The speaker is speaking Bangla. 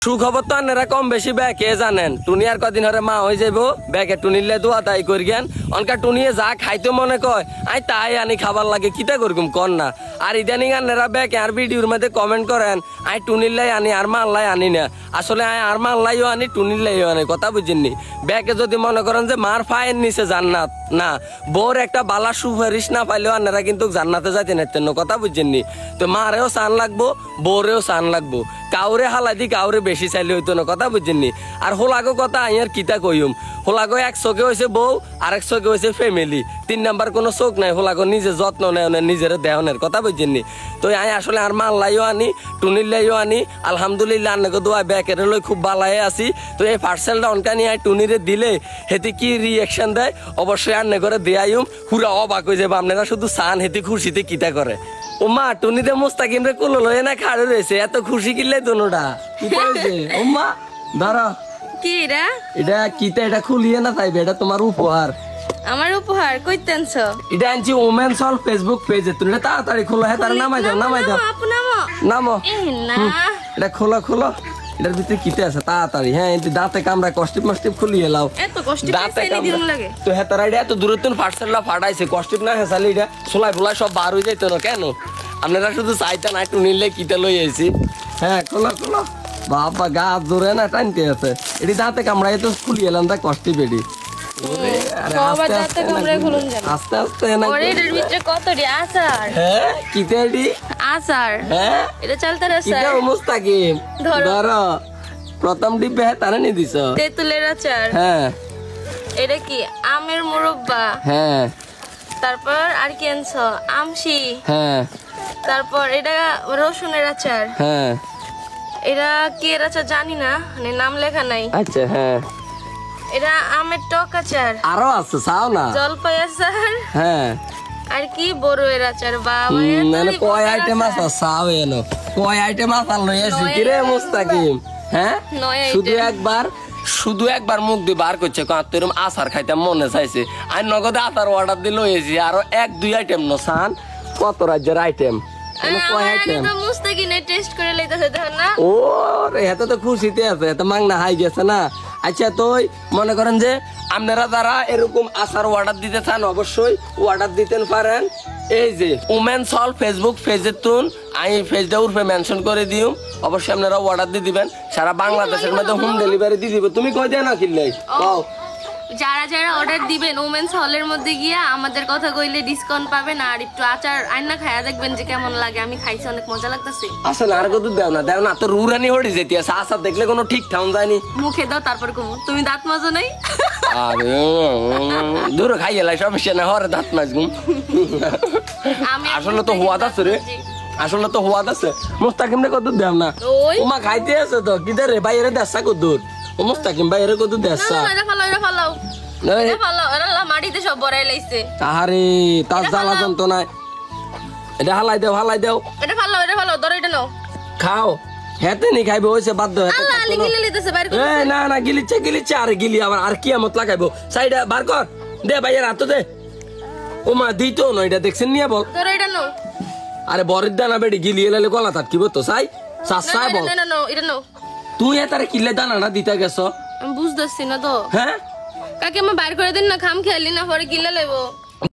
সুখবর তো আপনারা কম বেশি ব্যাকে জানেন। টুনি আর কদিন হরে মা হয়ে যাবো, ব্যাকে টুনিলে দোয়া তাই করিয়েন। অনকা টুনিয়ে যা খাইতে মনে কয় আই তাই আনি খাবার লাগে, কিতা করগুম কর না। আর ইদানিং আপনারা ব্যাকে আর ভিডিওর মধ্যে কমেন্ট করেন আই টুনিলাই আনি আর মাল্লাই আনি না। আসলে আই আর মাল্লাইও আনি টুনিলাইও আনি, কথা বুঝেননি। ব্যাকে যদি মনে করেন যে মার ফায়ের নিচে জান্নাত না, বোর একটা বালা সুপারিশ না পাইলেও আপনারা কিন্তু জান্নাতে যাইতে নেতেন, কথা বুঝেননি। তো মারেও চান লাগবো, বোরেও চান লাগবো। কাউরে হালাই দি কাউরে বেশি চাইলে হইতো না, কথা বুঝেননি। আর হোলাগো কথা আইয়ার কিতা কইম, হোলাগো এক চোখে হয়েছে বউ, আরেক চোখে হয়েছে ফ্যামিলি, 3 নাম্বার কোনো চোখ নাই। হোলাগো নিজে যত্ন নেয় নিজের দেহনের, কথা বুঝেননি। তো আই আসলে আর মাল্লাইও আনি টুনিলাইও আনি, আলহামদুলিল্লাহ আন্নাকে দোয়া ব্যাকের লই খুব বালাই আছি। তো এই পার্সেলটা অনকানি আই টুনিরে দিলে হেতি কি রিয়েকশন দেয় অবশ্যই আন্নে করে দেয়াইম, পুরা অবাক হয়ে যাবে। আপনারা শুধু চান হেতি খুশিতে কিতা করে। ও মা টুনিতে মুস্তাকিম রে কুলো লয়ে না খাড়ে রয়েছে, এত খুশি কিনলে দোনোটা কিতা হয়েছে? ও মা ধরো কি রে, এটা কিতা, এটা খুলিয়ে না চাইবে, এটা তোমার উপহার। আমার উপহার কইতে আনছো? এটা আনছি ওমেন সল ফেসবুক পেজে, তুমি তাড়াতাড়ি খোলো। হ্যাঁ তার নামাই দাও, নামাই দাও, নামো। এটা খোলো খোলো, এটার ভিতরে কিতে আছে তাড়াতাড়ি। হ্যাঁ দাঁতে কামড়ায় কষ্টিপ মষ্টিপ খুলিয়ে লাও, দাঁতে কামড়ায়। তো হ্যাঁ তারা এটা এত দূরের তুমি পার্সেলটা ফাটাইছে, কষ্টিপ না হেসালে এটা সোলাই ফোলাই সব বার হয়ে যাইতো না কেন? আপনারা শুধু চাইতেন একটু নিলে কিতে লই আইছি। হ্যাঁ খোলো খোলো, বাবা গা জোরে না টানতে আছে। এটি দাঁতে কামড়াই তো খুলিয়ে এলাম, তা কষ্টিপ এটি আস্তে আস্তে মুস্তাকিম ধরো প্রথম ডিব্বে তারা নিয়ে দিছ তেঁতুলের আচার। হ্যাঁ এটা কি আমের মুরব্বা? হ্যাঁ তারপর আর কি আনছো? আমশি। হ্যাঁ তারপর এটা রসুনের আচার। হ্যাঁ এটা কি এর আচার জানি না, মানে নাম লেখা নাই। আচ্ছা হ্যাঁ এটা আমের টক আচার। আরো আছে চাও না? জলপাই আচার। হ্যাঁ আর কি বড়ুয়ের আচার। বাবা মানে কয় আইটেম আছে চাও এনো, কয় আইটেম আছে লই আসি কি রে মুস্তাকিম? হ্যাঁ শুধু একবার মুখ দিয়ে বার করছে কাঁতরম আচার খাইতে মনে চাইছে। আর নগদে আচার অর্ডার দিয়ে লই এসি আরো 1-2 আইটেম ন সান, কত রাজ্যের আইটেম ও রে, এত তো খুশিতে আছে, এত মাংনা হাই গেছে না। আচ্ছা তো মনে করেন যে আপনারা যারা এরকম আচার অর্ডার দিতে চান অবশ্যই অর্ডার দিতেন পারেন। এই যে ওমেন সল ফেসবুক পেজের তুন আমি পেজটা উর্ফে মেনশন করে দিও, অবশ্যই আপনারা অর্ডার দিয়ে দিবেন। সারা বাংলাদেশের মধ্যে হোম ডেলিভারি দিয়ে দিব। তুমি কই দেয় না কিনলে যারা যারা অর্ডার দিবেন ওমেন্স হলের মধ্যে গিয়া আমাদের কথা কইলে ডিসকাউন্ট পাবেন। আর একটু আচার আইনা খায়া দেখবেন যে কেমন লাগে। আমি খাইছি, অনেক মজা লাগতেছে। আসলে আর কত দেও না তো রুরানি হড়ি যেতে আছে, আচার দেখলে কোনো ঠিক ঠাউন যায়নি। মুখে দাও তারপর কমু। তুমি দাঁত মাজো নাই? আরে দূর খাই গেলাই সমস্যা না, হরে দাঁত মাজগুম। আসলে তো হুয়াদ আছে রে, আসলে তো হুয়াদ আছে। মুস্তাকিম রে কত দেও না, ওমা খাইতে আছে তো কিদার রে বাইরে দেশা কত দূর। ও মুস্তাকিম বাইরে কত দেশা মাটিতে সব বড়াই লাইছে। আহারে তার জ্বালা যন্ত্রণায় এটা হালাই দেও, হালাই দেও। এটা ফালাও, এটা ফালাও, ধরো এটা নাও, খাও। হেতে নি খাইবে হইছে বাধ্য হেতে। না না গিলিচ্ছে আরে গিলি আবার আর কি আমত লাগাইবো। সাইডে বার কর দে ভাইয়ের হাতে দে। ও মা দিতো না, এটা দেখছেন নিয়ে বল। ধরো এটা নাও। আরে বরের দানা বেড়ি গিলি এলে গলা থাকবো তো সাই সাই বল। না না এটা নাও। তুই এতারে কিলে দানা না দিতে গেছ? আমি বুঝতেছি না তো। হ্যাঁ কাকে আমার বাইর করে দিন না, খাম খেয়ালি না পরে গিলে লেবো।